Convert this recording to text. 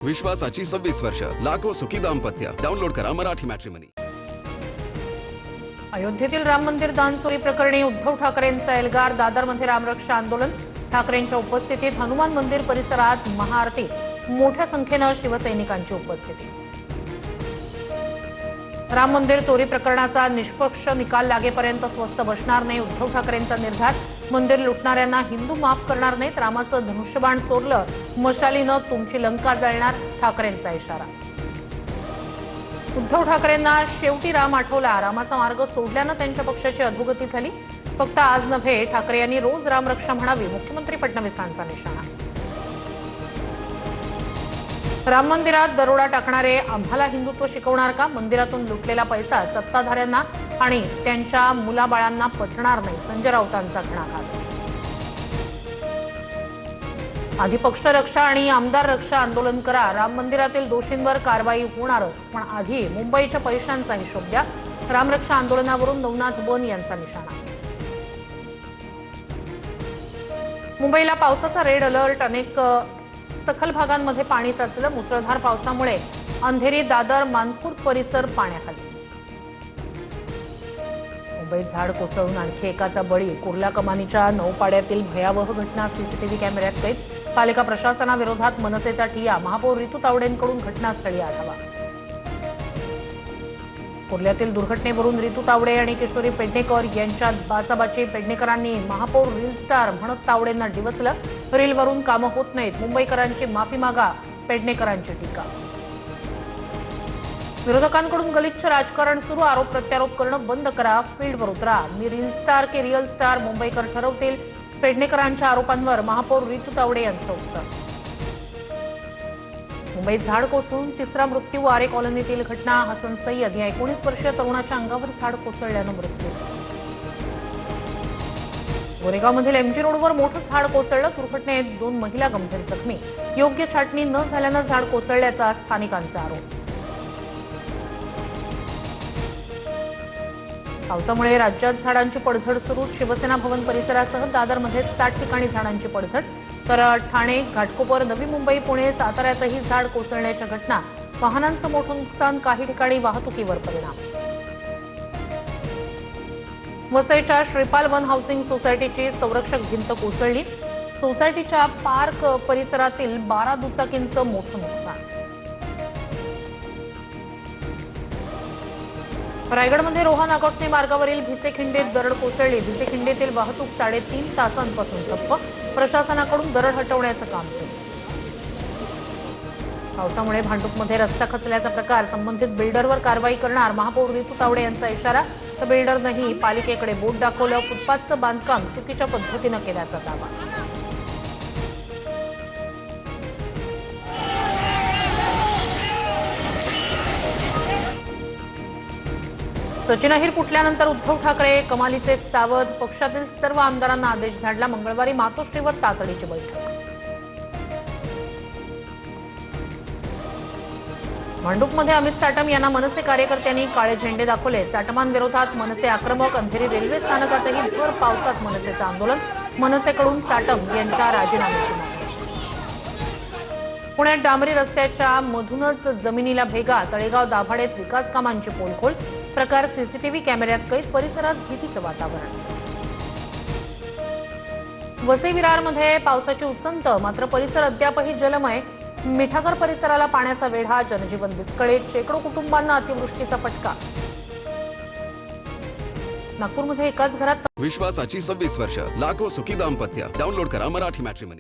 विश्वासाची 26 वर्ष, लाखो सुखी दाम्पत्य. डाउनलोड करा मराठी मॅट्रिमनी. अयोध्येतील राम मंदिर दान चोरी प्रकरणी उद्धव ठाकरेंचा एल्गार. दादरमध्ये रामरक्षा आंदोलन. ठाकरेंच्या उपस्थितीत हनुमान मंदिर परिसरात महाआरती. मोठ्या संख्येने शिवसैनिकांची उपस्थिती. राम मंदिर चोरी प्रकरणाचा निष्पक्ष निकाल लागेपर्यंत स्वस्थ बसणार नाही, उद्धव ठाकरेंचा निर्धार. मंदिर लुटणाऱ्यांना हिंदू माफ करणार नाहीत. रामाचं धनुष्यबाण चोरलं, मशालीनं तुमची लंका जळणार, ठाकरेंचा इशारा. उद्धव ठाकरेंना शेवटी राम आठवला. रामाचा मार्ग सोडल्यानं त्यांच्या पक्षाची अधोगती झाली. फक्त आज नव्हे, ठाकरे यांनी रोज रामरक्षा म्हणावी, मुख्यमंत्री फडणवीसांचा निशाणा. राम मंदिरात दरोडा टाकणारे आम्हाला हिंदुत्व शिकवणार का? मंदिरातून लुटलेला पैसा सत्ताधाऱ्यांना आणि त्यांच्या मुलाबाळांना पचणार नाही, संजय राऊतांचा घणाघात. आधी पक्ष रक्षा आणि आमदार रक्षा आंदोलन करा. राम मंदिरातील दोषींवर कारवाई होणारच, पण आधी मुंबईच्या पैशांचा हिशोब द्या. रामरक्षा आंदोलनावरून नवनाथ बन यांचा निशाणा. मुंबईला पावसाचा रेड अलर्ट. अनेक सखल भागांमध्ये पाणी साचलं. मुसळधार पावसामुळे अंधेरी, दादर, मानखुर्द परिसर पाण्याखाली. मुंबईत झाड कोसळून आणखी एकाचा बळी. कुर्ला कमानीच्या नौपाड्यातील भयावह घटना सीसीटीव्ही कॅमेऱ्यात कैद. पालिका प्रशासनाविरोधात मनसेचा ठिय्या. महापौर रितू तावडेंकडून घटनास्थळी आढावा. कुर्ल्यातील दुर्घटनेवरून रितू तावडे आणि किशोरी पेडणेकर यांच्यात बाचाबाची. पेडणेकरांनी महापौर रील स्टार म्हणत तावडेंना डिवचलं. रीलवरून कामं होत नाहीत, मुंबईकरांची माफी मागा, पेडणेकरांची टीका. विरोधकांकडून गलिच्छ राजकारण सुरू. आरोप प्रत्यारोप करणं बंद करा, फील्डवर उतरा. मी रील स्टार की रिअल स्टार, मुंबईकर ठरवतील. पेडणेकरांच्या आरोपांवर महापौर रितू तावडे यांचं उत्तर. मुंबईत झाड कोसळून तिसरा मृत्यू. आरे कॉलनीतील घटना. हसन सय्यद या 19 वर्षीय तरुणाच्या अंगावर झाड कोसळल्यानं मृत्यू. गोरेगावमधील एमजी रोडवर मोठं झाड कोसळलं. दुर्घटनेत 2 महिला गंभीर जखमी. योग्य छाटणी न झाल्यानं झाड कोसळल्याचा स्थानिकांचा आरोप. पावसामुळे राज्यात झाडांची पडझड सुरू. शिवसेना भवन परिसरासह दादरमध्ये 60 ठिकाणी झाडांची पडझड. तर ठाणे, घाटकोपर, नवी मुंबई, पुणे, साताऱ्यातही झाड कोसळण्याच्या घटना. वाहनांचं मोठं नुकसान. काही ठिकाणी वाहतुकीवर परिणाम. वसईच्या श्रीपाल वन हाऊसिंग सोसायटीची संरक्षक भिंत कोसळली. सोसायटीच्या पार्क परिसरातील 12 दुचाकींचं मोठं नुकसान. रायगडमध्ये रोहा नागोठणे मार्गावरील भिसेखिंडीत दरड कोसळली. भिसेखिंडीतील वाहतूक 3.5 तासांपासून ठप्प. प्रशासनाकडून दरड हटवण्याचं काम सुरू. पावसामुळे भांडूपमध्ये रस्ता खचल्याचा प्रकार. संबंधित बिल्डरवर कारवाई करणार, महापौर रितू तावडे यांचा इशारा. तर बिल्डरनंही पालिकेकडे बोट दाखवलं. फुटपाथचं बांधकाम चुकीच्या पद्धतीनं केल्याचा दावा. सचिन अहिर फुटल्यानंतर उद्धव ठाकरे कमालीचे सावध. पक्षातील सर्व आमदारांना आदेश धाडला. मंगळवारी मातोश्रीवर तातडीची बैठक. भांडूपमध्ये अमित साटम यांना मनसे कार्यकर्त्यांनी काळे झेंडे दाखवले. साटमांविरोधात मनसे आक्रमक. अंधेरी रेल्वे स्थानकातही भर पावसात मनसेचं आंदोलन. मनसेकडून साटम यांच्या राजीनाम्याची मागणी. पुण्यात डांबरी रस्त्याच्या मधूनच जमिनीला भेगा. तळेगाव दाभाडेत विकास कामांची पोलखोल. प्रकार सीसीटीव्ही कॅमेऱ्यात कैद. परिसरात भीतीचं वातावरण. वसई विरारमध्ये पावसाची उसंत. मात्र परिसर अद्यापही जलमय. मिठागर परिसराला पाण्याचा वेढा. जनजीवन विस्कळीत. शेकडो कुटुंबांना अतिवृष्टीचा फटका. नागपूरमध्ये एकाच घरात विश्वासाची 26 वर्ष, लाखो सुखी दाम्पत्य. डाउनलोड करा मराठी मॅट्रिमनी.